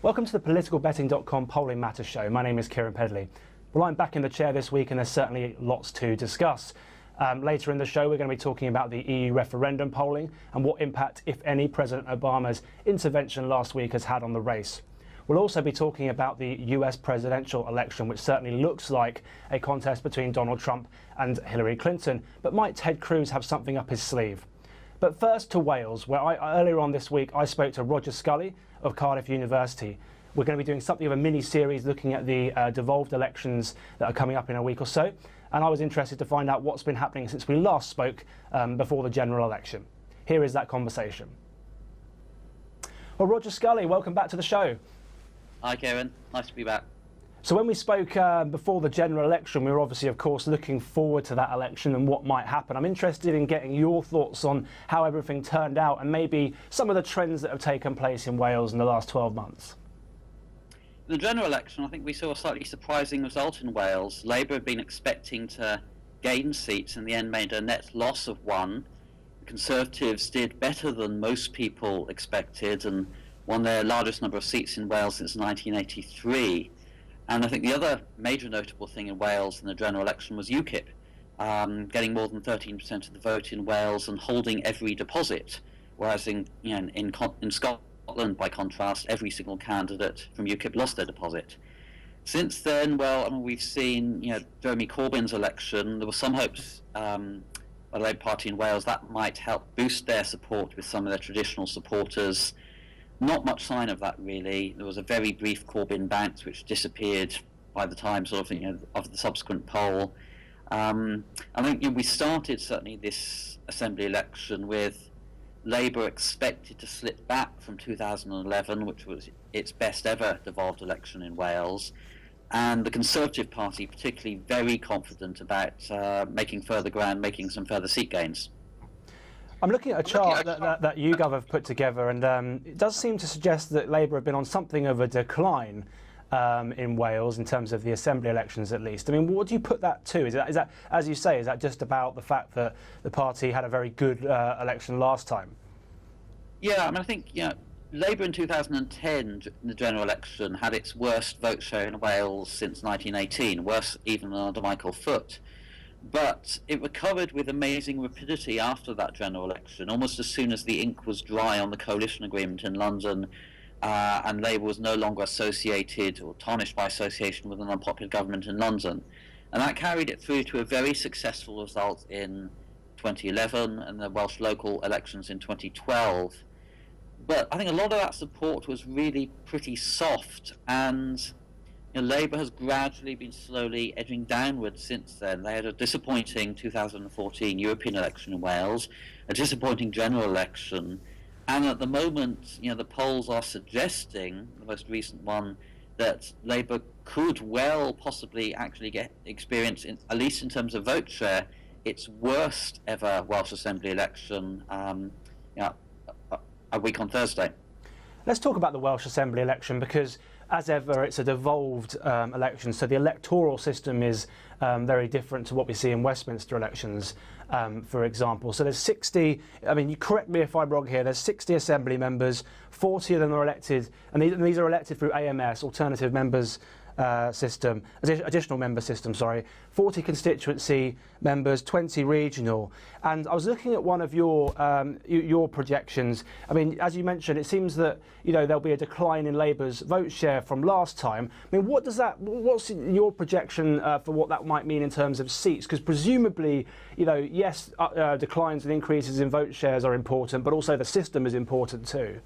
Welcome to the politicalbetting.com Polling Matters show. My name is Keiran Pedley. Well, I'm back in the chair this week and there's certainly lots to discuss. Later in the show, we're going to be talking about the EU referendum polling and what impact, if any, President Obama's intervention last week has had on the race. We'll also be talking about the US presidential election, which certainly looks like a contest between Donald Trump and Hillary Clinton. But might Ted Cruz have something up his sleeve? But first to Wales, where earlier on this week I spoke to Roger Scully of Cardiff University. We're going to be doing something of a mini-series looking at the devolved elections that are coming up in a week or so. And I was interested to find out what's been happening since we last spoke before the general election. Here is that conversation. Well, Roger Scully, welcome back to the show. Hi, Keiran. Nice to be back. So when we spoke before the general election, we were obviously, of course, looking forward to that election and what might happen. I'm interested in getting your thoughts on how everything turned out and maybe some of the trends that have taken place in Wales in the last 12 months. The general election, I think we saw a slightly surprising result in Wales. Labour had been expecting to gain seats, in the end made a net loss of one. The Conservatives did better than most people expected and won their largest number of seats in Wales since 1983. And I think the other major notable thing in Wales in the general election was UKIP, getting more than 13% of the vote in Wales and holding every deposit, whereas in Scotland, by contrast, every single candidate from UKIP lost their deposit. Since then, well, I mean, we've seen, Jeremy Corbyn's election. There were some hopes by the Labour Party in Wales that might help boost their support with some of their traditional supporters. Not much sign of that, really. There was a very brief Corbyn bounce, which disappeared by the time of the subsequent poll. I think we started certainly this Assembly election with Labour expected to slip back from 2011, which was its best ever devolved election in Wales, and the Conservative Party particularly very confident about making further ground, making some further seat gains. I'm looking at a chart that YouGov have put together, and it does seem to suggest that Labour have been on something of a decline in Wales in terms of the Assembly elections, at least. I mean, what do you put that to? Is that, as you say, is that just about the fact that the party had a very good election last time? Yeah, I mean, I think Labour in 2010, in the general election, had its worst vote share in Wales since 1918, worse even than under Michael Foot. But it recovered with amazing rapidity after that general election, almost as soon as the ink was dry on the coalition agreement in London, and Labour was no longer associated or tarnished by association with an unpopular government in London. And that carried it through to a very successful result in 2011 and the Welsh local elections in 2012. But I think a lot of that support was really pretty soft, and Labour has gradually been slowly edging downwards since then. They had a disappointing 2014 European election in Wales, a disappointing general election, and at the moment, the polls are suggesting, the most recent one, that Labour could well possibly actually experience, at least in terms of vote share, its worst ever Welsh Assembly election a week on Thursday. Let's talk about the Welsh Assembly election because, as ever, it's a devolved election, so the electoral system is very different to what we see in Westminster elections, for example. So there's 60, I mean, you correct me if I'm wrong here, there's 60 Assembly members, 40 of them are elected, and these are elected through AMS, Alternative Members System, additional member system, sorry, 40 constituency members, 20 regional. And I was looking at one of your projections. I mean, as you mentioned, it seems that there'll be a decline in Labour's vote share from last time. I mean, what's your projection for what that might mean in terms of seats? Because presumably, yes, declines and increases in vote shares are important, but also the system is important too.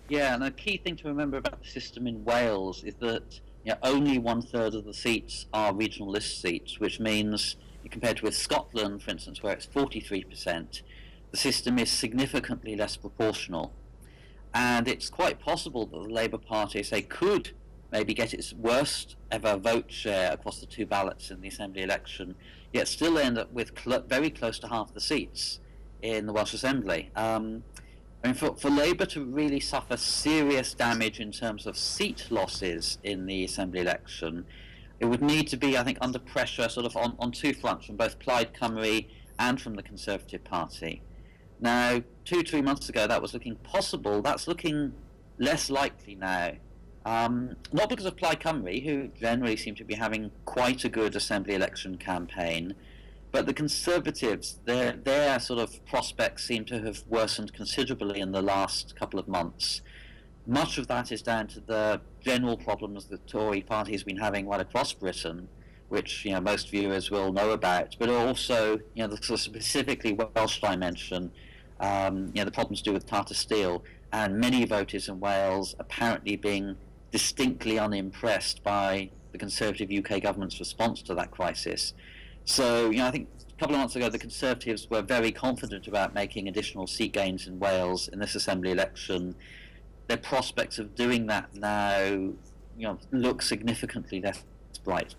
Yeah, and the key thing to remember about the system in Wales is that only 1/3 of the seats are regional list seats, which means, compared with Scotland, for instance, where it's 43%, the system is significantly less proportional. And it's quite possible that the Labour Party, could maybe get its worst ever vote share across the two ballots in the Assembly election, yet still end up with very close to half the seats in the Welsh Assembly. For Labour to really suffer serious damage in terms of seat losses in the Assembly election, it would need to be, I think, under pressure on two fronts, from both Plaid Cymru and from the Conservative Party. Now, 2-3 months ago, that was looking possible. That's looking less likely now. Not because of Plaid Cymru, who generally seem to be having quite a good Assembly election campaign, but the Conservatives, their sort of prospects seem to have worsened considerably in the last couple of months. Much of that is down to the general problems the Tory party has been having right across Britain, which most viewers will know about, but also the sort of specifically Welsh dimension, the problems to do with Tata Steel, and many voters in Wales apparently being distinctly unimpressed by the Conservative UK government's response to that crisis. So, I think a couple of months ago the Conservatives were very confident about making additional seat gains in Wales in this Assembly election. Their prospects of doing that now, look significantly less bright.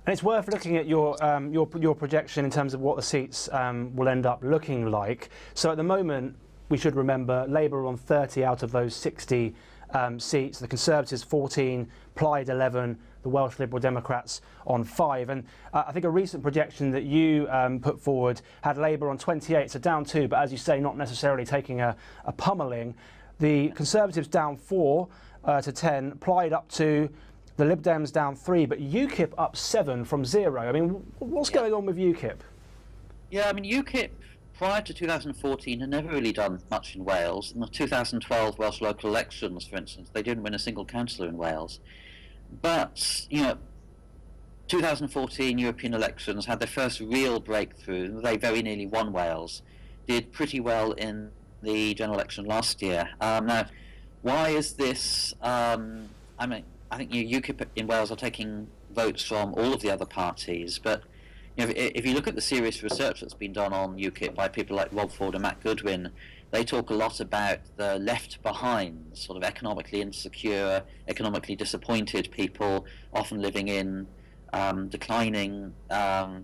And it's worth looking at your projection in terms of what the seats will end up looking like. So at the moment, we should remember Labour are on 30 out of those 60 seats, the Conservatives 14, Plaid 11, the Welsh Liberal Democrats on 5. And I think a recent projection that you put forward had Labour on 28, so down 2, but as you say, not necessarily taking a pummelling. The Conservatives down 4 to 10, Plaid up 2, the Lib Dems down 3, but UKIP up 7 from 0. I mean, what's going on with UKIP? Yeah, I mean, UKIP prior to 2014 had never really done much in Wales. In the 2012 Welsh local elections, for instance, they didn't win a single councillor in Wales. But, 2014 European elections had their first real breakthrough. They very nearly won Wales, did pretty well in the general election last year. Now, why is this? I think UKIP in Wales are taking votes from all of the other parties, but if you look at the serious research that's been done on UKIP by people like Rob Ford and Matt Goodwin, they talk a lot about the left behind, sort of economically insecure, economically disappointed people, often living in declining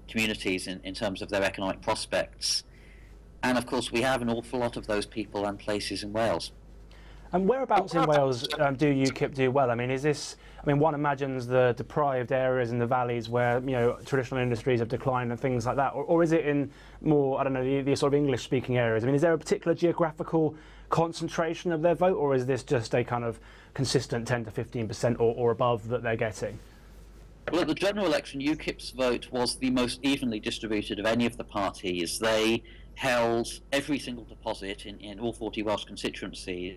communities in terms of their economic prospects. And of course, we have an awful lot of those people and places in Wales. And whereabouts in Wales do UKIP do well? I mean, one imagines the deprived areas in the valleys where traditional industries have declined and things like that, or is it in more, the sort of English-speaking areas? I mean, is there a particular geographical concentration of their vote, or is this just a kind of consistent 10 to 15% or above that they're getting? Well, at the general election, UKIP's vote was the most evenly distributed of any of the parties. They held every single deposit in all 40 Welsh constituencies,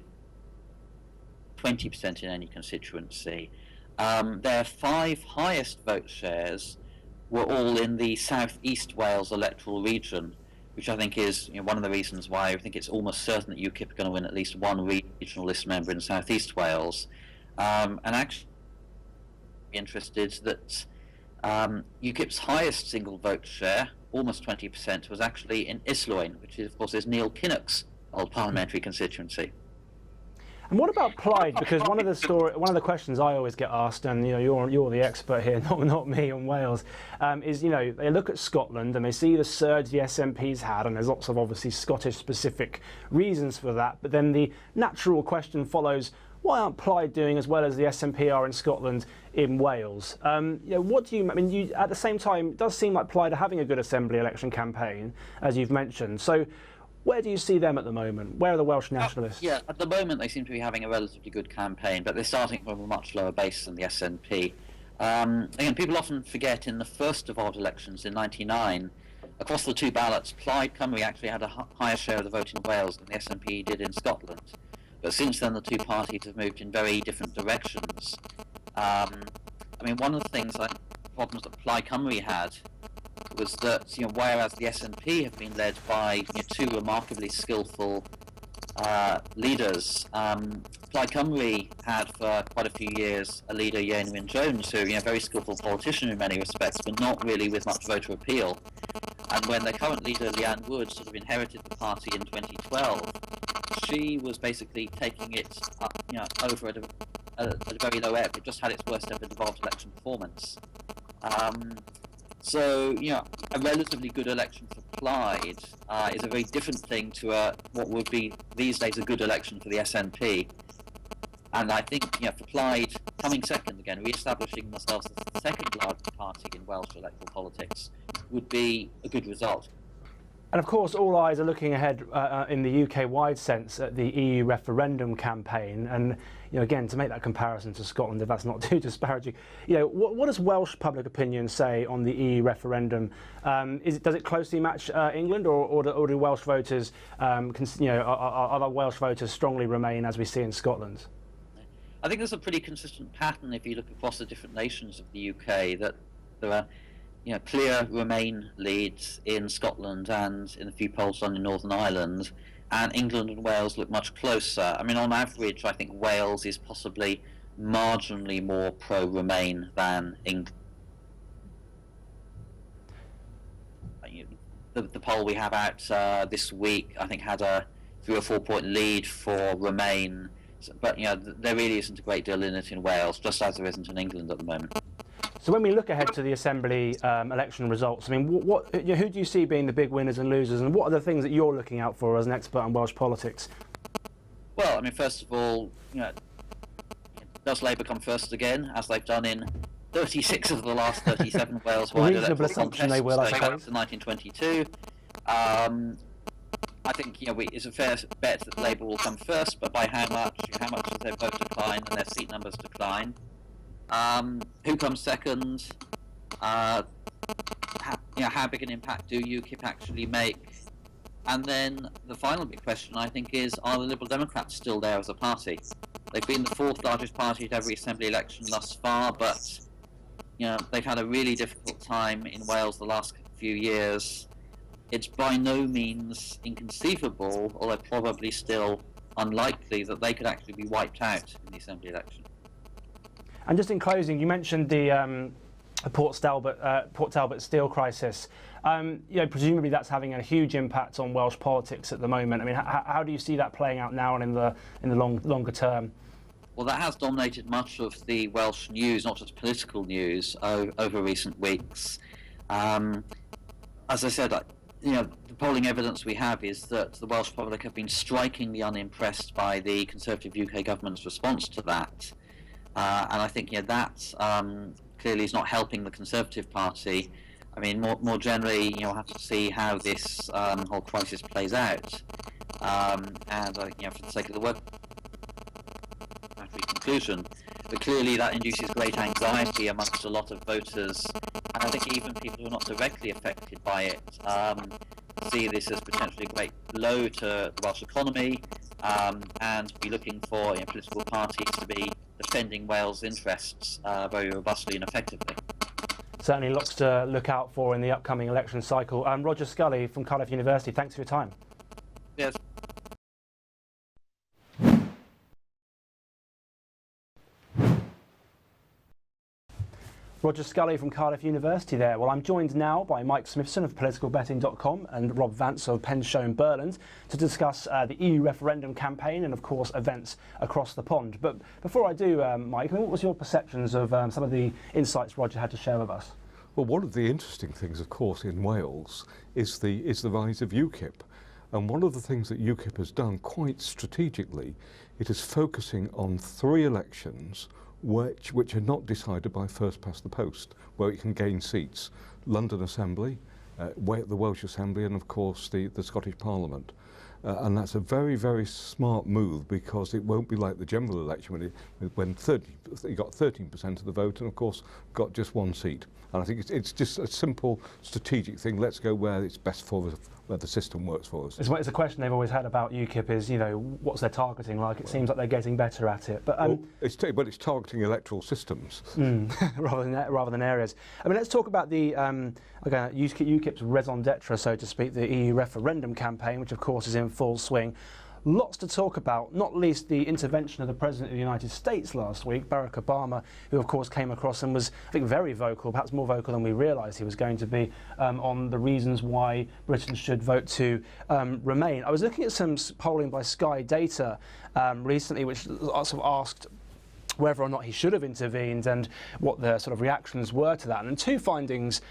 20% in any constituency. Their 5 highest vote shares were all in the South East Wales electoral region, which I think is one of the reasons why I think it's almost certain that UKIP are going to win at least one regional list member in South East Wales. And actually, I'm interested that UKIP's highest single vote share, almost 20%, was actually in Islwyn, which is, of course, is Neil Kinnock's old parliamentary constituency. And what about Plaid? Because one of the questions I always get asked, and you're the expert here, not me on Wales, is they look at Scotland and they see the surge the SNP's had, and there's lots of obviously Scottish specific reasons for that. But then the natural question follows: why aren't Plaid doing as well as the SNP are in Scotland in Wales? What do you? I mean, at the same time, it does seem like Plaid are having a good Assembly election campaign, as you've mentioned. So, where do you see them at the moment? Where are the Welsh nationalists? Yeah, at the moment they seem to be having a relatively good campaign, but they're starting from a much lower base than the SNP. Again, people often forget in the first devolved elections in '99, across the 2 ballots, Plaid Cymru actually had a higher share of the vote in Wales than the SNP did in Scotland. But since then, the 2 parties have moved in very different directions. One of the problems that Plaid Cymru had was that, whereas the SNP have been led by 2 remarkably skillful leaders, Plaid Cymru had for quite a few years a leader, Ian Wyn-Jones, who, a very skillful politician in many respects, but not really with much voter appeal. And when their current leader, Leanne Wood, sort of inherited the party in 2012, she was basically taking it over at a very low ebb. It just had its worst ever devolved election performance. So, a relatively good election for Plaid is a very different thing to what would be these days a good election for the SNP. And I think, for Plaid, coming second again, re-establishing themselves as the second largest party in Welsh electoral politics would be a good result. And of course, all eyes are looking ahead in the UK-wide sense at the EU referendum campaign. And again, to make that comparison to Scotland, if that's not too disparaging, what does Welsh public opinion say on the EU referendum? Does it closely match England, or do Welsh voters, are the Welsh voters strongly Remain as we see in Scotland? I think there's a pretty consistent pattern if you look across the different nations of the UK, that there are clear Remain leads in Scotland and in a few polls done in Northern Ireland, and England and Wales look much closer. I mean, on average, I think Wales is possibly marginally more pro-Remain than England. The poll we have out this week, I think, had a 3 or 4 point lead for Remain, but there really isn't a great deal in it in Wales, just as there isn't in England at the moment. So when we look ahead to the Assembly election results, I mean, who do you see being the big winners and losers, and what are the things that you're looking out for as an expert on Welsh politics? Well, I mean, first of all, does Labour come first again, as they've done in 36 of the last 37 Wales-wide reasonable assumption they will, I suppose. 1922. I think it's a fair bet that Labour will come first, but by how much? How much does their vote decline and their seat numbers decline? Who comes second? How big an impact do UKIP actually make? And then the final big question, I think, is, are the Liberal Democrats still there as a party? They've been the fourth largest party at every Assembly election thus far, but they've had a really difficult time in Wales the last few years. It's by no means inconceivable, although probably still unlikely, that they could actually be wiped out in the Assembly election. And just in closing, you mentioned the Port Talbot steel crisis. Presumably that's having a huge impact on Welsh politics at the moment. I mean, how do you see that playing out now and in the longer term? Well, that has dominated much of the Welsh news, not just political news, over recent weeks. As I said, the polling evidence we have is that the Welsh public have been strikingly unimpressed by the Conservative UK government's response to that. And I think that clearly is not helping the Conservative Party. I mean, more generally, we'll have to see how this whole crisis plays out. And for the sake of the work, conclusion, but clearly that induces great anxiety amongst a lot of voters, and I think even people who are not directly affected by it see this as potentially a great blow to the Welsh economy, and be looking for political parties to be defending Wales' interests very robustly and effectively. Certainly lots to look out for in the upcoming election cycle. Roger Scully from Cardiff University, thanks for your time. Yes. Roger Scully from Cardiff University there. Well, I'm joined now by Mike Smithson of politicalbetting.com and Rob Vance of Penshow and Burland to discuss the EU referendum campaign and, of course, events across the pond. But before I do, Mike, what was your perceptions of some of the insights Roger had to share with us? Well, one of the interesting things, of course, in Wales is the rise of UKIP. And one of the things that UKIP has done quite strategically, it is focusing on 3 elections which are not decided by first past the post, where it can gain seats: London Assembly, the Welsh Assembly, and of course the Scottish Parliament. And that's a very, very smart move, because it won't be like the general election when you got 13% of the vote and of course got just 1 seat. And I think it's just a simple strategic thing. Let's go where it's best for us, where the system works for us. It's a question they've always had about UKIP is, what's their targeting like? It seems like they're getting better at it. But it's targeting electoral systems rather than areas. I mean, let's talk about the UKIP's raison d'etre, so to speak, the EU referendum campaign, which of course is in full swing. Lots to talk about, not least the intervention of the President of the United States last week, Barack Obama, who of course came across and was, I think, very vocal, perhaps more vocal than we realised he was going to be, on the reasons why Britain should vote to remain. I was looking at some polling by Sky Data recently, which sort of asked whether or not he should have intervened and what the sort of reactions were to that. And 2 findings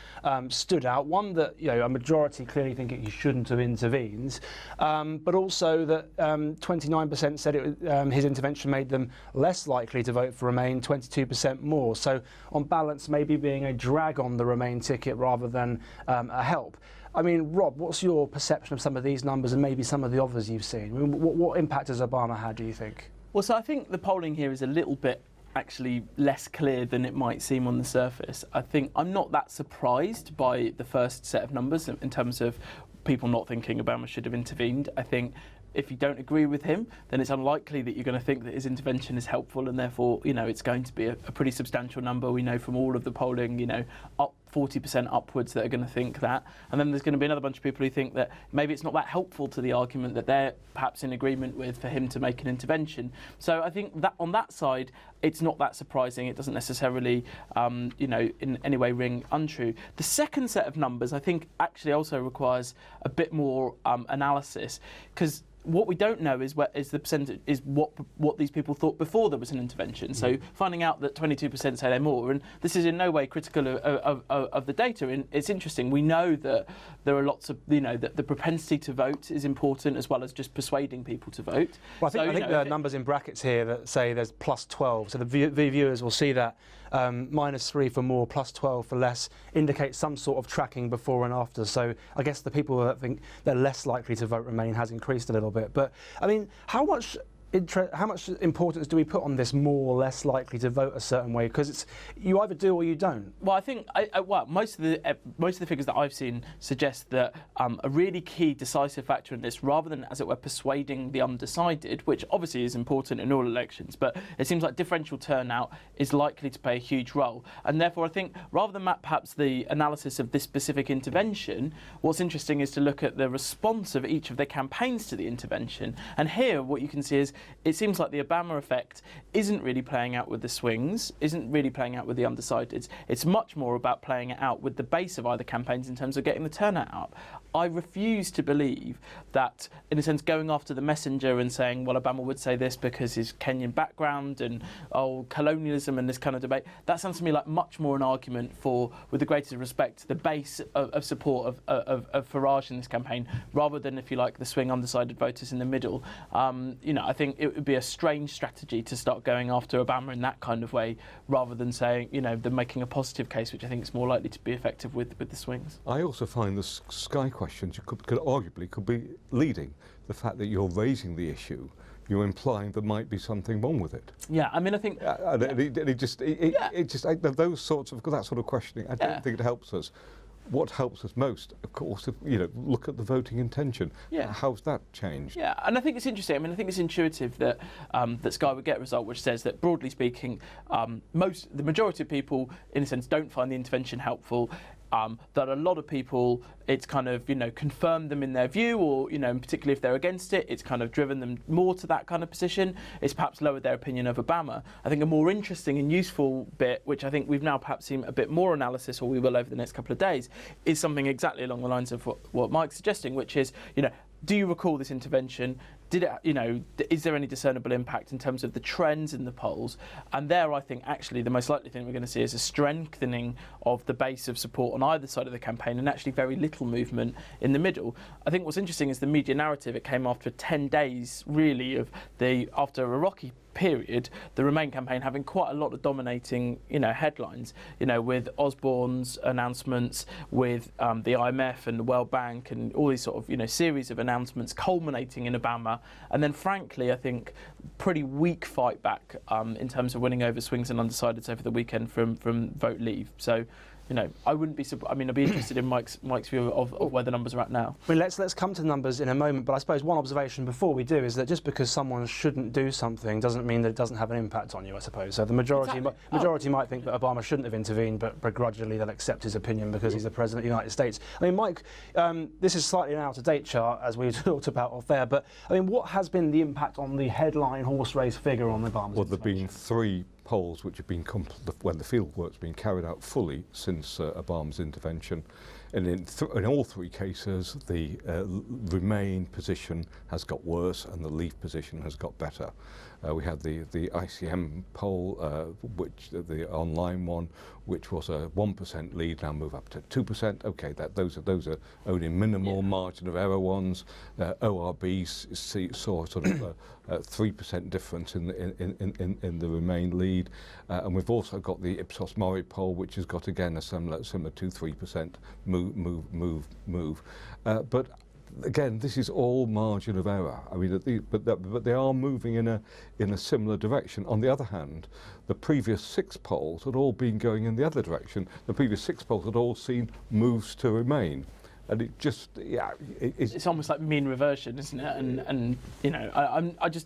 stood out. One, that a majority clearly think he shouldn't have intervened, but also that 29% said his intervention made them less likely to vote for Remain, 22% more. So on balance, maybe being a drag on the Remain ticket rather than a help. I mean, Rob, what's your perception of some of these numbers and maybe some of the others you've seen? I mean, what impact has Obama had, do you think? Well, so I think the polling here is a little bit actually less clear than it might seem on the surface. I think I'm not that surprised by the first set of numbers in terms of people not thinking Obama should have intervened. I think if you don't agree with him, then it's unlikely that you're going to think that his intervention is helpful, and therefore, it's going to be a pretty substantial number. We know from all of the polling, up 40% upwards that are going to think that. And then there's going to be another bunch of people who think that maybe it's not that helpful to the argument that they're perhaps in agreement with for him to make an intervention. So I think that on that side, it's not that surprising. It doesn't necessarily, in any way ring untrue. The second set of numbers, I think, actually also requires a bit more analysis, because what we don't know is the percentage is what these people thought before there was an intervention. So finding out that 22% say they're more, and this is in no way critical of the data. And it's interesting. We know that there are lots of that the propensity to vote is important, as well as just persuading people to vote. Well, I think there are numbers in brackets here that say there's plus 12. So the viewers will see that -3 for more, plus 12 for less, indicates some sort of tracking before and after. So I guess the people that think they're less likely to vote Remain has increased a little bit. But I mean, how much importance do we put on this more or less likely to vote a certain way? Because it's you either do or you don't. Well, I think most of the figures that I've seen suggest that a really key decisive factor in this, rather than, as it were, persuading the undecided, which obviously is important in all elections, but it seems like differential turnout is likely to play a huge role. And therefore, I think rather than perhaps the analysis of this specific intervention, what's interesting is to look at the response of each of the campaigns to the intervention. And here, what you can see is it seems like the Obama effect isn't really playing out with the swings, isn't really playing out with the undecideds. It's much more about playing it out with the base of either campaigns in terms of getting the turnout up. I refuse to believe that, in a sense, going after the messenger and saying, well, Obama would say this because his Kenyan background and colonialism and this kind of debate, that sounds to me like much more an argument for, with the greatest respect, the base of support of Farage in this campaign, rather than, if you like, the swing undecided voters in the middle. I think it would be a strange strategy to start going after Obama in that kind of way, rather than saying, than making a positive case, which I think is more likely to be effective with the swings. I also find the Sky questions could arguably be leading. The fact that you're raising the issue, you're implying there might be something wrong with it. Yeah, I mean, I think those sorts of that sort of questioning, I don't think it helps us. What helps us most, of course, look at the voting intention. Yeah. How's that changed? Yeah, and I think it's interesting. I mean, I think it's intuitive that that Sky would get a result which says that, broadly speaking, the majority of people, in a sense, don't find the intervention helpful. That a lot of people, it's kind of, confirmed them in their view, or, and particularly if they're against it, it's kind of driven them more to that kind of position. It's perhaps lowered their opinion of Obama. I think a more interesting and useful bit, which I think we've now perhaps seen a bit more analysis, or we will over the next couple of days, is something exactly along the lines of what Mike's suggesting, which is, do you recall this intervention? Did it, is there any discernible impact in terms of the trends in the polls? And there, I think, actually, the most likely thing we're going to see is a strengthening of the base of support on either side of the campaign, and actually very little movement in the middle. I think what's interesting is the media narrative. It came after 10 days, really, after a rocky period, the Remain campaign having quite a lot of dominating, headlines, with Osborne's announcements, with the IMF and the World Bank, and all these sort of, series of announcements culminating in Obama. And then, frankly, I think pretty weak fight back in terms of winning over swings and undecideds over the weekend from Vote Leave. So, I wouldn't be. I'd be interested in Mike's view of where the numbers are at now. I mean, let's come to the numbers in a moment. But I suppose one observation before we do is that just because someone shouldn't do something doesn't mean that it doesn't have an impact on you, I suppose. So the majority might think that Obama shouldn't have intervened, but begrudgingly they'll accept his opinion because he's the president of the United States. I mean, Mike, this is slightly an out-of-date chart, as we talked about off air. But I mean, what has been the impact on the headline horse race figure on Obama's Well, there have been intervention? 3 polls which have been when the field work's been carried out fully since Obama's intervention, and in all 3 cases the Remain position has got worse and the Leave position has got better. We had the ICM poll, which the online one, which was a 1% lead, now move up to 2%. Okay, those are only minimal margin of error ones. ORB saw sort of a 3% difference in the Remain lead, and we've also got the Ipsos Mori poll, which has got again a similar 2-3% move move. But again, this is all margin of error. I mean, but they are moving in a similar direction. On the other hand, the previous 6 polls had all been going in the other direction. The previous 6 polls had all seen moves to Remain. And it just, it's almost like mean reversion, isn't it? And you know, I don't.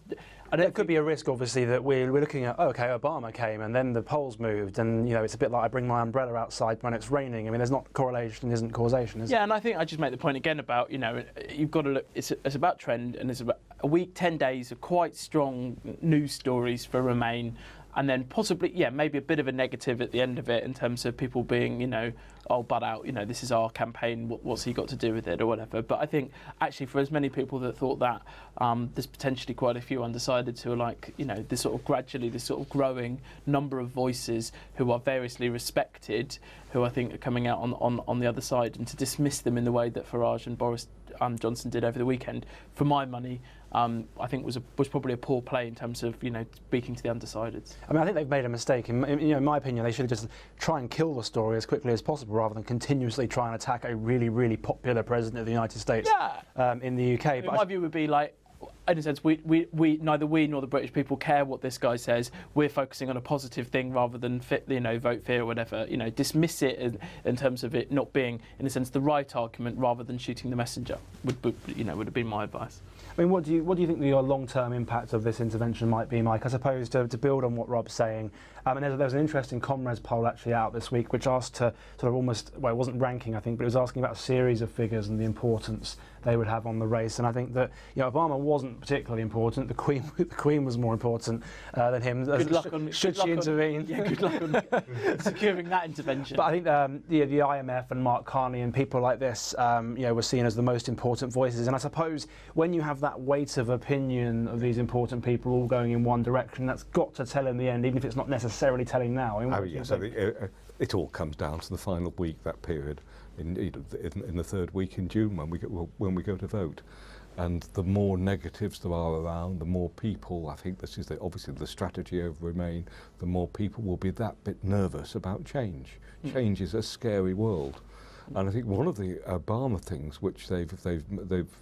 There could be a risk, obviously, that we're looking at, oh, okay, Obama came and then the polls moved, and you know, it's a bit like I bring my umbrella outside when it's raining. I mean, there's not correlation, isn't causation, is it? Yeah, and I think I just make the point again about, you know, you've got to look. It's about trend, and it's about a week, 10 days of quite strong news stories for Remain. And then possibly, maybe a bit of a negative at the end of it in terms of people being, you know, oh, butt out, you know, this is our campaign, what's he got to do with it or whatever. But I think actually for as many people that thought that, there's potentially quite a few undecideds who are like, you know, this sort of growing number of voices who are variously respected, who I think are coming out on the other side, and to dismiss them in the way that Farage and Boris Johnson did over the weekend, for my money, I think was probably a poor play in terms of, you know, speaking to the undecideds. I mean, I think they've made a mistake. In my opinion, they should just try and kill the story as quickly as possible, rather than continuously try and attack a really, really popular president of the United States in the UK. My view would be like, in a sense, we neither we nor the British people care what this guy says. We're focusing on a positive thing rather than vote fear or whatever. You know, dismiss it in terms of it not being, in a sense, the right argument rather than shooting the messenger. Would have been my advice. I mean, what do you think the long-term impact of this intervention might be, Mike? I suppose to build on what Rob's saying, and there was an interesting Comrades poll actually out this week, which asked to sort of almost, well, it wasn't ranking, I think, but it was asking about a series of figures and the importance they would have on the race. And I think that, you know, Obama wasn't particularly important. The Queen was more important than him. Good luck on should she intervene? Good luck on securing that intervention. But I think the IMF and Mark Carney and people like this, were seen as the most important voices. And I suppose when you have that weight of opinion of these important people all going in one direction, that's got to tell in the end, even if it's not necessarily telling now. I mean, it all comes down to the final week, that period, in the third week in June when we go to vote. And the more negatives there are around, the more people, I think this is obviously the strategy of Remain, the more people will be that bit nervous about change. Change is a scary world. And I think one of the Obama things which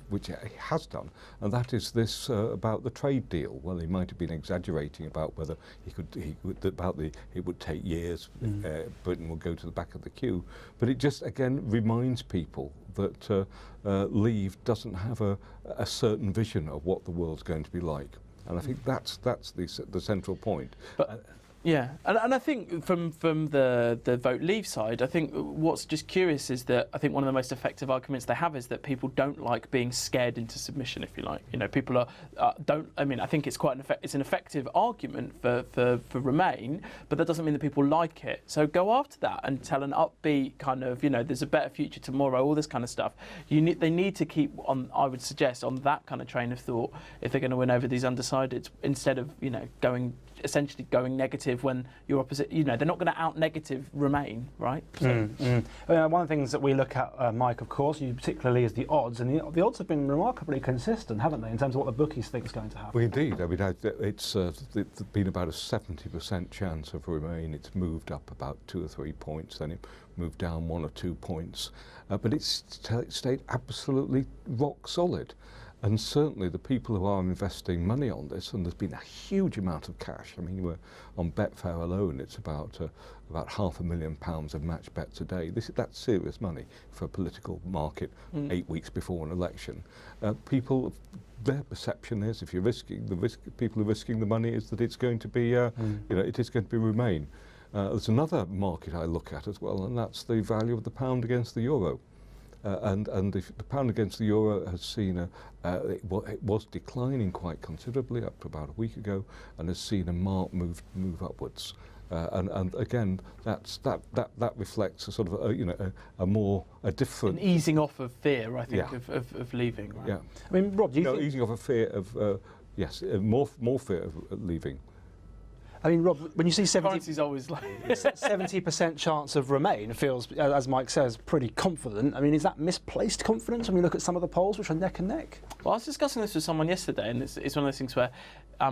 which he has done, and that is this about the trade deal. Well, he might have been exaggerating about whether it would take years. Britain will go to the back of the queue, but it just again reminds people that Leave doesn't have a certain vision of what the world's going to be like, and I think that's the central point. But yeah, and I think from the vote Leave side, I think what's just curious is that I think one of the most effective arguments they have is that people don't like being scared into submission, if you like. You know, people don't. I mean, I think it's it's an effective argument for Remain, but that doesn't mean that people like it. So go after that and tell an upbeat kind of, you know, there's a better future tomorrow, all this kind of stuff. They need to keep on, I would suggest, on that kind of train of thought if they're going to win over these undecideds, instead of, you know, essentially going negative when your opposite, you know, they're not going to out-negative Remain, right? So. One of the things that we look at, Mike, of course, particularly is the odds, and the odds have been remarkably consistent, haven't they, in terms of what the bookies think is going to happen? Well, indeed. I mean, it's been about a 70% chance of Remain. It's moved up about 2 or 3 points, then it moved down 1 or 2 points, but it's stayed absolutely rock solid. And certainly the people who are investing money on this, and there's been a huge amount of cash. I mean, we're on Betfair alone, it's about £500,000 of match bets a day. That's serious money for a political market 8 weeks before an election. Their perception is, if you're people are risking the money, is that it's going to be, it is going to be Remain. There's another market I look at as well, and that's the value of the pound against the euro. And if the pound against the euro has seen it was declining quite considerably up to about a week ago, and has seen a marked move upwards. And again, that reflects a sort of a different an easing off of fear, I think, of leaving. Right? Yeah. I mean, Rob, do you think easing off of fear of more fear of leaving? I mean, Rob, when you see 70's always like 70% chance of Remain feels, as Mike says, pretty confident. I mean, is that misplaced confidence when we look at some of the polls which are neck and neck? Well, I was discussing this with someone yesterday, and it's one of those things where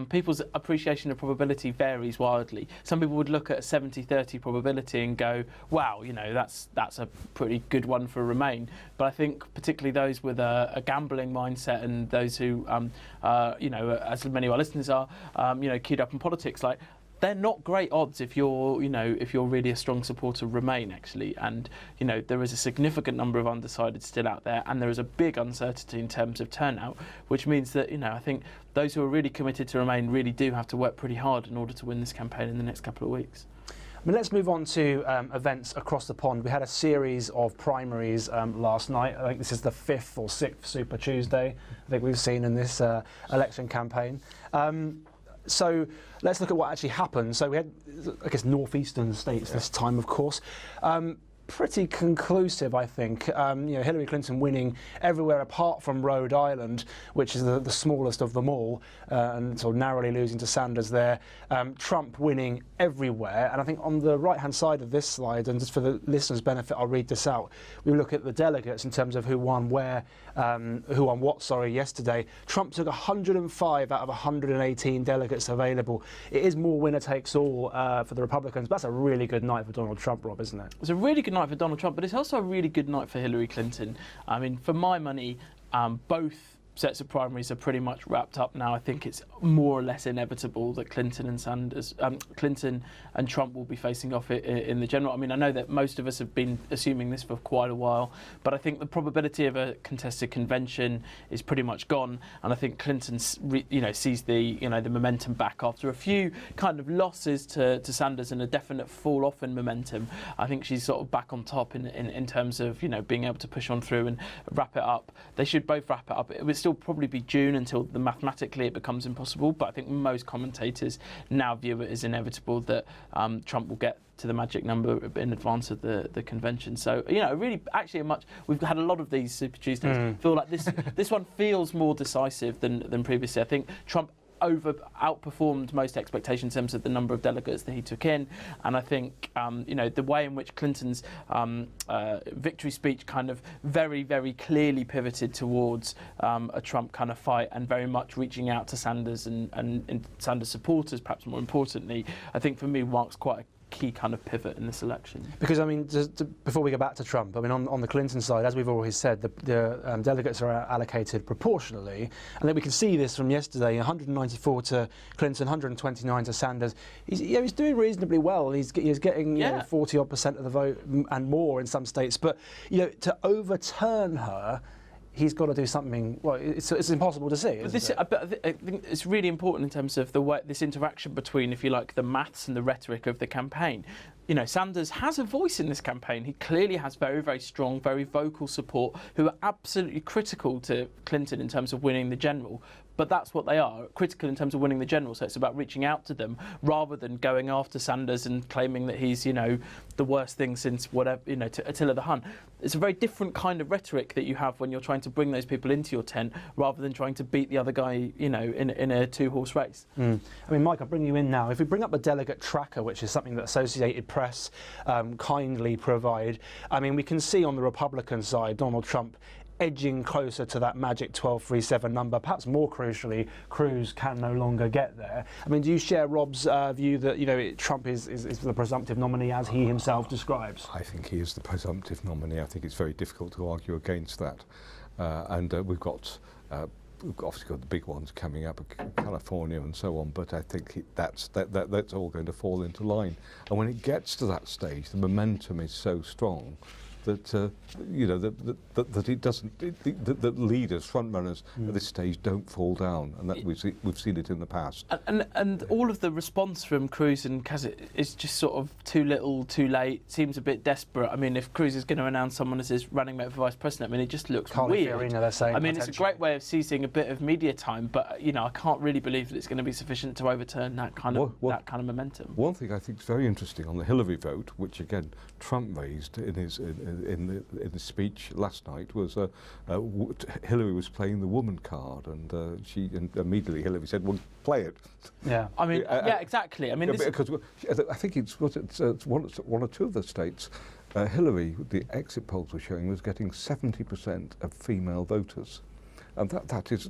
people's appreciation of probability varies wildly. Some people would look at a 70-30 probability and go, wow, you know, that's a pretty good one for Remain. But I think particularly those with a gambling mindset and those who, you know, as many of our listeners are, you know, keyed up in politics, like, they're not great odds if you're really a strong supporter of Remain, actually. And, you know, there is a significant number of undecided still out there, and there is a big uncertainty in terms of turnout, which means that, you know, I think those who are really committed to Remain really do have to work pretty hard in order to win this campaign in the next couple of weeks. I mean, let's move on to events across the pond. We had a series of primaries last night. I think this is the 5th or 6th Super Tuesday I think we've seen in this election campaign. So let's look at what actually happened. So we had, I guess, northeastern states this time, of course. Pretty conclusive, I think. You know, Hillary Clinton winning everywhere apart from Rhode Island, which is the smallest of them all, and sort of narrowly losing to Sanders there. Trump winning everywhere. And I think on the right-hand side of this slide, and just for the listeners' benefit, I'll read this out. We look at the delegates in terms of who won where, who won what, yesterday. Trump took 105 out of 118 delegates available. It is more winner takes all for the Republicans, but that's a really good night for Donald Trump, Rob, isn't it? It's a really good night for Donald Trump, but it's also a really good night for Hillary Clinton. I mean, for my money, both sets of primaries are pretty much wrapped up now. I think it's more or less inevitable that Clinton and Trump will be facing off in the general. I mean, I know that most of us have been assuming this for quite a while, but I think the probability of a contested convention is pretty much gone, and I think Clinton, sees the momentum back after a few kind of losses to Sanders and a definite fall off in momentum. I think she's sort of back on top in terms of being able to push on through and wrap it up. They should both wrap it up. It would still probably be June until mathematically it becomes impossible, but I think most commentators now view it as inevitable that Trump will get to the magic number in advance of the convention. So, really, actually, we've had a lot of these Super Tuesdays. I feel like this one feels more decisive than previously. I think Trump outperformed most expectations in terms of the number of delegates that he took in, and I think the way in which Clinton's victory speech kind of very, very clearly pivoted towards a Trump kind of fight and very much reaching out to Sanders and Sanders supporters, perhaps more importantly, I think for me marks quite a key kind of pivot in this election. Because, I mean, before we go back to Trump, I mean, on the Clinton side, as we've always said, the delegates are allocated proportionally, and then we can see this from yesterday, 194 to Clinton, 129 to Sanders. He's doing reasonably well. He's getting 40-odd% of the vote and more in some states, but to overturn her, he's got to do something. Well, it's impossible to see. But I think it's really important in terms of the way this interaction between, if you like, the maths and the rhetoric of the campaign. Sanders has a voice in this campaign. He clearly has very, very strong, very vocal support who are absolutely critical to Clinton in terms of winning the general. But that's what they are, critical in terms of winning the general. So it's about reaching out to them rather than going after Sanders and claiming that he's, the worst thing since whatever, Attila the Hun. It's a very different kind of rhetoric that you have when you're trying to bring those people into your tent rather than trying to beat the other guy, in a two-horse race. I mean, Mike, I'll bring you in now. If we bring up a delegate tracker, which is something that Associated Press kindly provide, I mean, we can see on the Republican side, Donald Trump edging closer to that magic 1237 number. Perhaps more crucially, Cruz can no longer get there. I mean, do you share Rob's view that Trump is the presumptive nominee as he himself describes? I think he is the presumptive nominee. I think it's very difficult to argue against that. And we've obviously got the big ones coming up, California and so on, but I think that's all going to fall into line. And when it gets to that stage, the momentum is so strong that that it doesn't. That leaders, front runners at this stage don't fall down, and that we've seen it in the past. And all of the response from Cruz and Kasich is just sort of too little, too late. Seems a bit desperate. I mean, if Cruz is going to announce someone as his running mate for vice president, I mean, it just looks weird. Arena, they're saying, I mean, it's a great way of seizing a bit of media time, but I can't really believe that it's going to be sufficient to overturn that kind of momentum. One thing I think is very interesting on the Hillary vote, which again Trump raised in his in the speech last night was Hillary was playing the woman card, and immediately Hillary said, "Well, play it." Yeah, I mean, yeah, exactly. I mean, because I think it's one or two of the states. Hillary, the exit polls were showing, was getting 70% of female voters, and that is,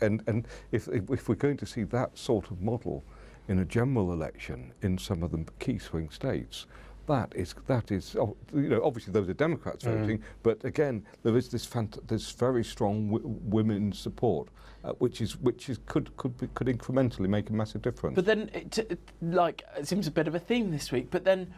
and if we're going to see that sort of model in a general election in some of the key swing states, that is obviously those are Democrats voting, but again there is this very strong women's support, which could incrementally make a massive difference. But then it seems a bit of a theme this week. But then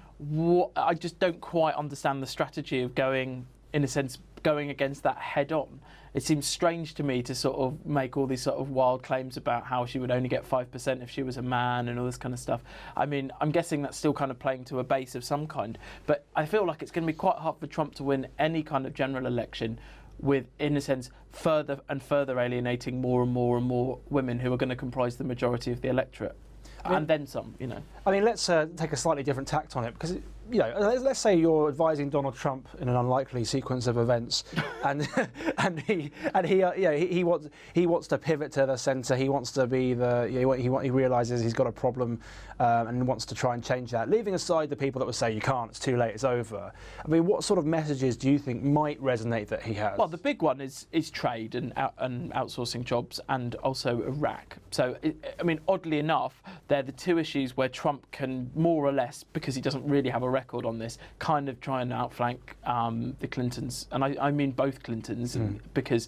I just don't quite understand the strategy of going against that head on. It seems strange to me to sort of make all these sort of wild claims about how she would only get 5% if she was a man and all this kind of stuff. I mean, I'm guessing that's still kind of playing to a base of some kind. But I feel like it's going to be quite hard for Trump to win any kind of general election with, in a sense, further and further alienating more and more and more women who are going to comprise the majority of the electorate. And then some, I mean, let's take a slightly different tact on it, because let's say you're advising Donald Trump in an unlikely sequence of events, and he wants to pivot to the centre. He wants to be he realises he's got a problem, and wants to try and change that. Leaving aside the people that would say you can't, it's too late, it's over. I mean, what sort of messages do you think might resonate that he has? Well, the big one is trade and outsourcing jobs, and also Iraq. So, I mean, oddly enough, they're the two issues where Trump can more or less, because he doesn't really have a record on this, kind of try and outflank the Clintons, and I mean both Clintons, because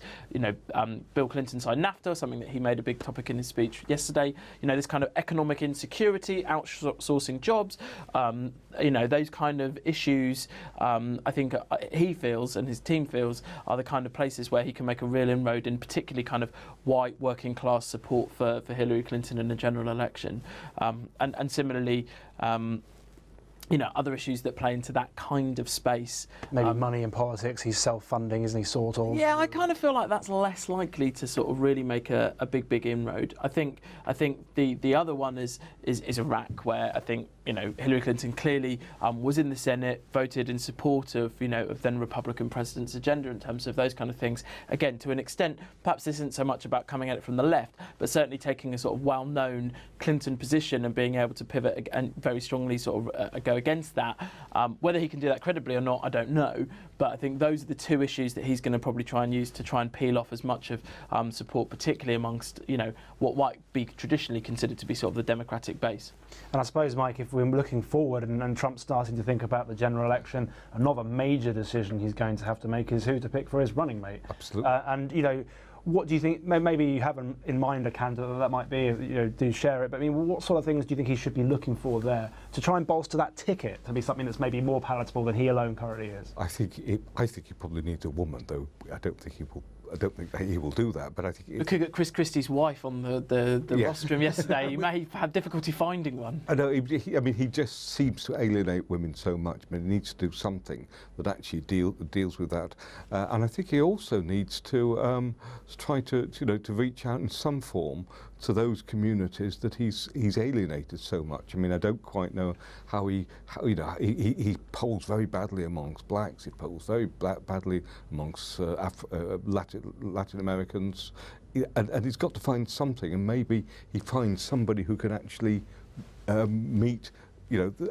Bill Clinton signed NAFTA, something that he made a big topic in his speech yesterday. This kind of economic insecurity, outsourcing jobs, those kind of issues. I think he feels and his team feels are the kind of places where he can make a real inroad in, particularly kind of white working class support for Hillary Clinton in a general election, and similarly. Other issues that play into that kind of space. Maybe money in politics, he's self-funding, isn't he, sort of? Yeah, I kind of feel like that's less likely to sort of really make a big inroad. I think the other one is Iraq, where I think Hillary Clinton clearly was in the Senate, voted in support of of then Republican president's agenda in terms of those kind of things. Again, to an extent, perhaps this isn't so much about coming at it from the left, but certainly taking a sort of well-known Clinton position and being able to pivot and very strongly sort of go against that. Whether he can do that credibly or not, I don't know. But I think those are the two issues that he's going to probably try and use to try and peel off as much of support, particularly amongst what might be traditionally considered to be sort of the Democratic base. And I suppose, Mike, if we're looking forward and Trump's starting to think about the general election, another major decision he's going to have to make is who to pick for his running mate. Absolutely. What do you think? Maybe you have in mind a candidate that might be. Do share it. But I mean, what sort of things do you think he should be looking for there to try and bolster that ticket to be something that's maybe more palatable than he alone currently is? I think he probably needs a woman, though. I don't think he will do that. But I think look at Chris Christie's wife on the rostrum yesterday. You may have had difficulty finding one. I know. He just seems to alienate women so much. I mean, he needs to do something that actually deals with that. And I think he also needs to try to reach out in some form to those communities that he's alienated so much. I mean, I don't quite know how he polls very badly amongst blacks. He polls very badly amongst Latin Americans, and he's got to find something. And maybe he finds somebody who can actually meet.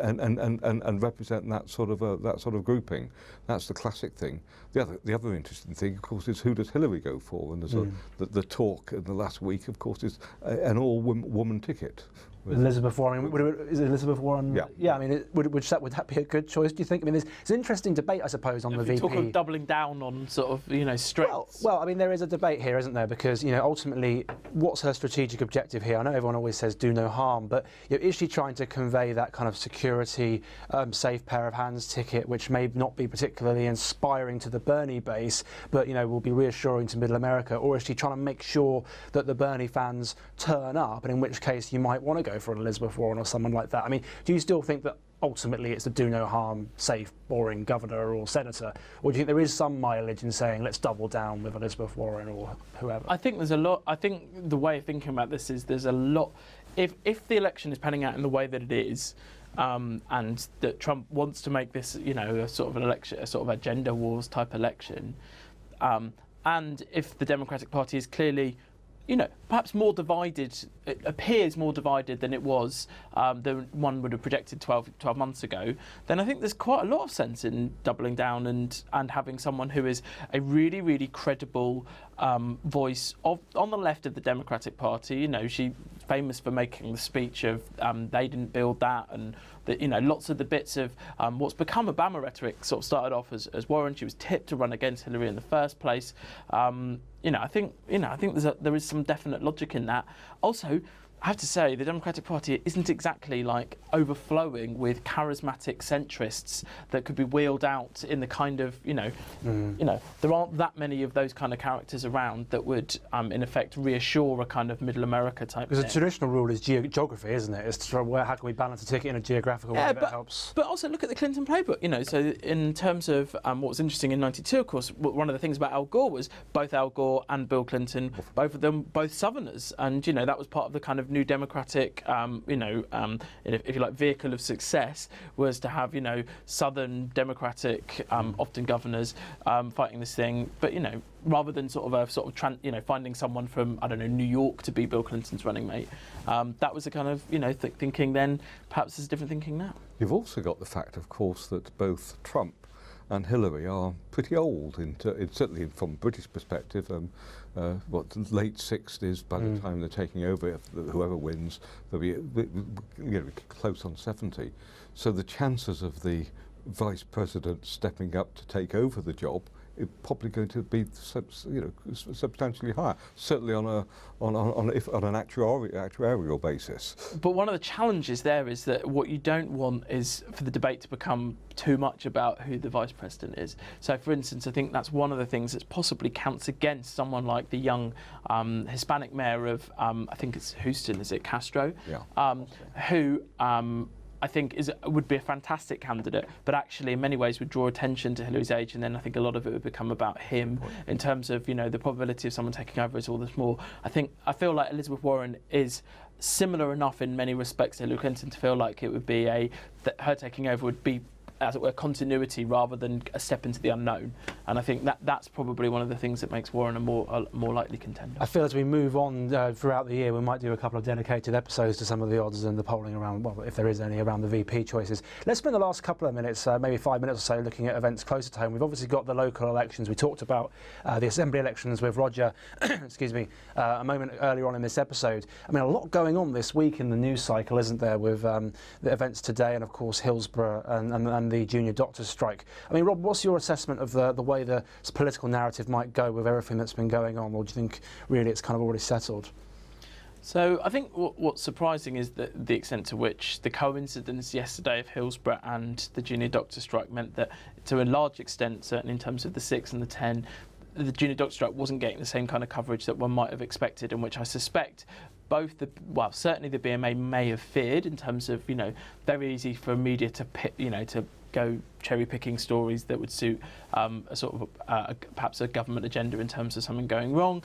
And represent that sort of grouping. That's the classic thing. The other interesting thing, of course, is who does Hillary go for? And there's the talk in the last week, of course, is an all-woman ticket. Elizabeth Warren. Is Elizabeth Warren? Yeah. Yeah. I mean, would that be a good choice? Do you think? I mean, it's an interesting debate, I suppose, on the VP. Talk of doubling down on sort of strengths. Well, I mean, there is a debate here, isn't there? Because ultimately, what's her strategic objective here? I know everyone always says do no harm, but is she trying to convey that kind of security, safe pair of hands ticket, which may not be particularly inspiring to the Bernie base, but will be reassuring to Middle America, or is she trying to make sure that the Bernie fans turn up, and in which case you might want to go for an Elizabeth Warren or someone like that? I mean, do you still think that ultimately it's a do no harm, safe, boring governor or senator, or do you think there is some mileage in saying let's double down with Elizabeth Warren or whoever? I think there's a lot. I think the way of thinking about this is there's a lot. If the election is panning out in the way that it is, and that Trump wants to make this, a sort of an election, a sort of a gender wars type election. And if the Democratic Party is clearly, perhaps more divided, it appears more divided than it was, than one would have projected 12 months ago, then I think there's quite a lot of sense in doubling down and having someone who is a really, really credible voice on the left of the Democratic Party. She's famous for making the speech of they didn't build that, and that, lots of the bits of what's become Obama rhetoric sort of started off as Warren. She was tipped to run against Hillary in the first place. I think there is some definite logic in that. Also, I have to say, the Democratic Party isn't exactly like overflowing with charismatic centrists that could be wheeled out in the kind of, there aren't that many of those kind of characters around that would, in effect, reassure a kind of middle America type thing. Because the traditional rule is geography, isn't it? It's to how can we balance a ticket in a geographical way that helps. But also look at the Clinton playbook, so in terms of what was interesting in '92, of course, one of the things about Al Gore was both Al Gore and Bill Clinton, both of them, both Southerners. And, that was part of the kind of New Democratic, if you like, vehicle of success was to have, Southern Democratic, often governors, fighting this thing. But, rather than finding someone from, I don't know, New York to be Bill Clinton's running mate, that was the kind of, thinking then. Perhaps there's different thinking now. You've also got the fact, of course, that both Trump and Hillary are pretty old, certainly from a British perspective. Late 60s by the time they're taking over. Whoever wins, they'll be close on 70. So the chances of the vice president stepping up to take over the job is probably going to be substantially higher. Certainly on an actuarial basis. But one of the challenges there is that what you don't want is for the debate to become too much about who the vice president is. So, for instance, I think that's one of the things that possibly counts against someone like the young Hispanic mayor of, I think it's Houston, is it Castro? Yeah. Who I think would be a fantastic candidate, but actually in many ways would draw attention to Hillary's age, and then I think a lot of it would become about him in terms of, the probability of someone taking over is all this more. I feel like Elizabeth Warren is similar enough in many respects to Hillary Clinton to feel like it would be that her taking over would be, as it were, continuity rather than a step into the unknown. And I think that's probably one of the things that makes Warren a more likely contender. I feel as we move on throughout the year, we might do a couple of dedicated episodes to some of the odds and the polling around, well, if there is any, around the VP choices. Let's spend the last couple of minutes, maybe 5 minutes or so, looking at events closer to home. We've obviously got the local elections. We talked about the Assembly elections with Roger, excuse me, a moment earlier on in this episode. I mean, a lot going on this week in the news cycle, isn't there, with the events today and, of course, Hillsborough and the junior doctors' strike. I mean, Rob, what's your assessment of the way the political narrative might go with everything that's been going on, or do you think really it's kind of already settled? So I think what's surprising is that the extent to which the coincidence yesterday of Hillsborough and the junior doctor strike meant that, to a large extent, certainly in terms of the 6 and the 10, the junior doctor strike wasn't getting the same kind of coverage that one might have expected, and which I suspect certainly the BMA may have feared, in terms of, very easy for media to to go cherry-picking stories that would suit a sort of perhaps a government agenda in terms of something going wrong.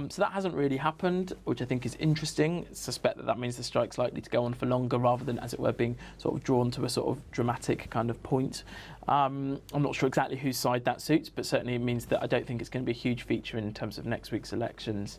So that hasn't really happened, which I think is interesting. I suspect that means the strike's likely to go on for longer rather than, as it were, being sort of drawn to a sort of dramatic kind of point. I'm not sure exactly whose side that suits, but certainly it means that I don't think it's going to be a huge feature in terms of next week's elections.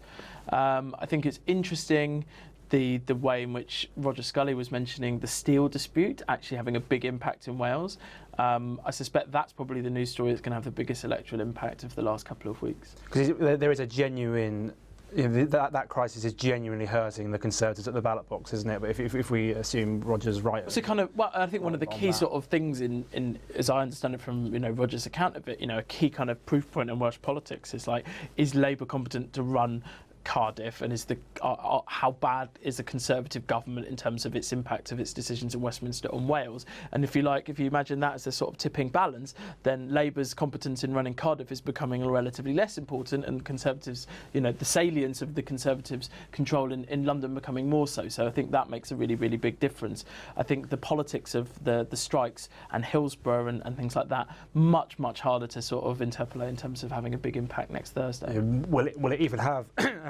I think it's interesting the way in which Roger Scully was mentioning the steel dispute actually having a big impact in Wales. I suspect that's probably the news story that's going to have the biggest electoral impact of the last couple of weeks. Because there is a genuine... that crisis is genuinely hurting the Conservatives at the ballot box, isn't it? But if we assume Roger's right, so kind of, well, I think one of the key sort of things in as I understand it from Roger's account of it, a key kind of proof point in Welsh politics is like, is Labour competent to run Cardiff, and is how bad is the Conservative government in terms of its impact of its decisions in Westminster on Wales? And if you imagine that as a sort of tipping balance, then Labour's competence in running Cardiff is becoming relatively less important, and Conservatives, the salience of the Conservatives' control in London becoming more so. So I think that makes a really, really big difference. I think the politics of the strikes and Hillsborough and things like that, much, much harder to sort of interpolate in terms of having a big impact next Thursday. Will it even have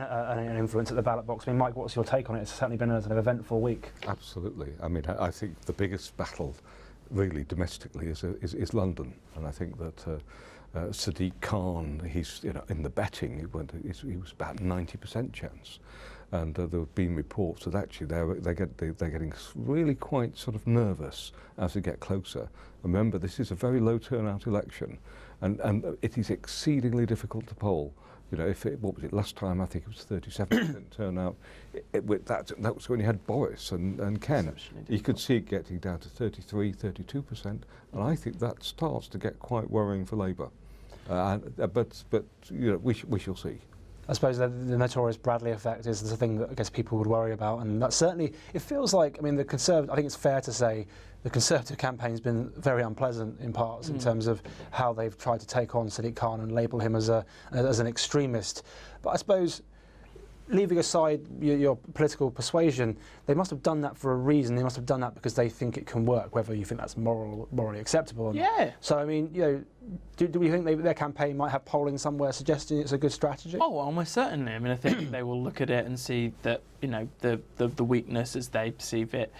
an influence at the ballot box. I mean, Mike, what's your take on it? It's certainly been an eventful week. Absolutely. I mean, I think the biggest battle really domestically is London, and I think that Sadiq Khan, he's in the betting, he was about 90% chance, and there have been reports that actually they're getting really quite sort of nervous as they get closer. Remember, this is a very low turnout election, and it is exceedingly difficult to poll. What was it last time? I think it was 37% turnout. That was when you had Boris and Ken. You could see it getting down to 33, 32%, and I think that starts to get quite worrying for Labour. But we shall see. I suppose the notorious Bradley effect is the thing that I guess people would worry about, and that certainly, it feels like, I mean, I think it's fair to say the Conservative campaign's been very unpleasant in parts in terms of how they've tried to take on Sadiq Khan and label him as an extremist. But I suppose, leaving aside your political persuasion, they must have done that for a reason. They must have done that because they think it can work, whether you think that's morally acceptable. Yeah. So, I mean, do we think their campaign might have polling somewhere suggesting it's a good strategy? Oh, almost certainly. I mean, I think they will look at it and see that, the weakness as they perceive it.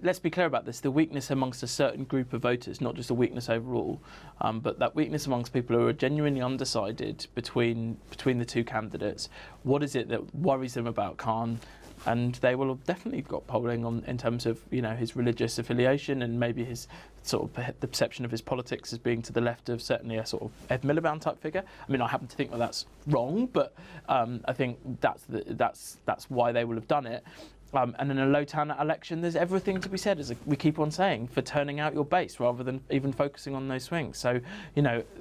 Let's be clear about this, the weakness amongst a certain group of voters, not just a weakness overall, but that weakness amongst people who are genuinely undecided between the two candidates. What is it that worries them about Khan? And they will have definitely got polling in terms of his religious affiliation and maybe his sort of the perception of his politics as being to the left of certainly a sort of Ed Miliband type figure. I mean, I happen to think that that's wrong, but I think that's why they will have done it. And in a low turnout election, there's everything to be said, as we keep on saying, for turning out your base rather than even focusing on those swings. So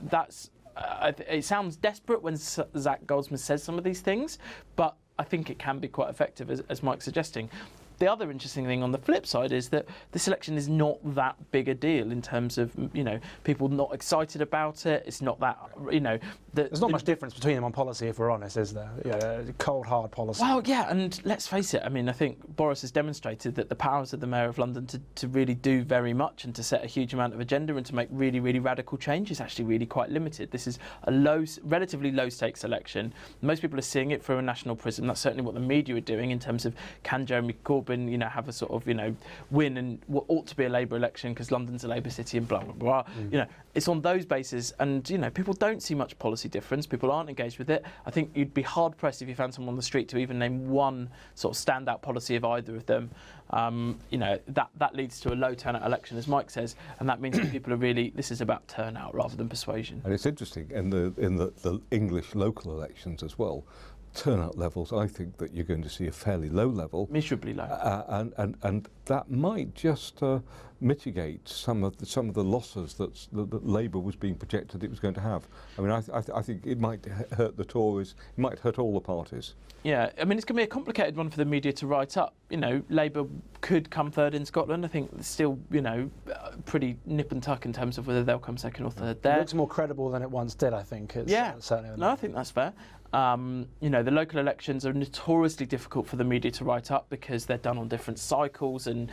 that's. It sounds desperate when Zach Goldsmith says some of these things, but I think it can be quite effective, as Mike's suggesting. The other interesting thing on the flip side is that this election is not that big a deal in terms of, people not excited about it. It's not that, There's not much difference between them on policy, if we're honest, is there? Cold, hard policy. Well, yeah, and let's face it, I mean, I think Boris has demonstrated that the powers of the Mayor of London to really do very much and to set a huge amount of agenda and to make really, really radical change is actually really quite limited. This is a relatively low-stakes election. Most people are seeing it through a national prism. That's certainly what the media are doing in terms of, can Jeremy Corbyn have a sort of, win and what ought to be a Labour election because London's a Labour city and blah, blah, blah. It's on those bases and, people don't see much policy difference. People aren't engaged with it. I think you'd be hard-pressed if you found someone on the street to even name one sort of standout policy of either of them. That leads to a low turnout election, as Mike says, and that means that people are really, this is about turnout rather than persuasion. And it's interesting, in the English local elections as well, turnout levels, I think that you're going to see a fairly low level. Miserably low. And that might just mitigate some of the losses that Labour was being projected it was going to have. I mean, I think it might hurt the Tories, it might hurt all the parties. Yeah, I mean, it's going to be a complicated one for the media to write up. Labour could come third in Scotland. I think it's still, pretty nip and tuck in terms of whether they'll come second or third there. It looks more credible than it once did, I think. Certainly. No, I think that's fair. The local elections are notoriously difficult for the media to write up because they're done on different cycles and,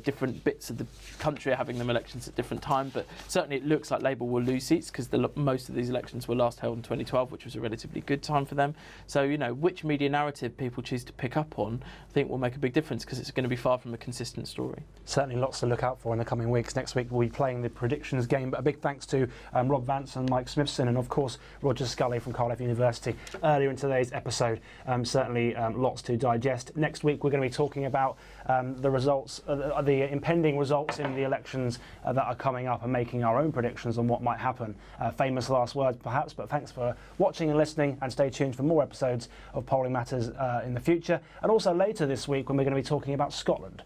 different bits of the country are having them elections at different times. But certainly it looks like Labour will lose seats because most of these elections were last held in 2012, which was a relatively good time for them. So, which media narrative people choose to pick up on, I think will make a big difference because it's going to be far from a consistent story. Certainly lots to look out for in the coming weeks. Next week we'll be playing the predictions game, but a big thanks to Rob Vance and Mike Smithson and, of course, Roger Scully from Cardiff University earlier in today's episode. Certainly lots to digest. Next week we're going to be talking about the results, the impending results in the elections that are coming up and making our own predictions on what might happen. Famous last words perhaps, but thanks for watching and listening, and stay tuned for more episodes of Polling Matters in the future, and also later this week when we're going to be talking about Scotland.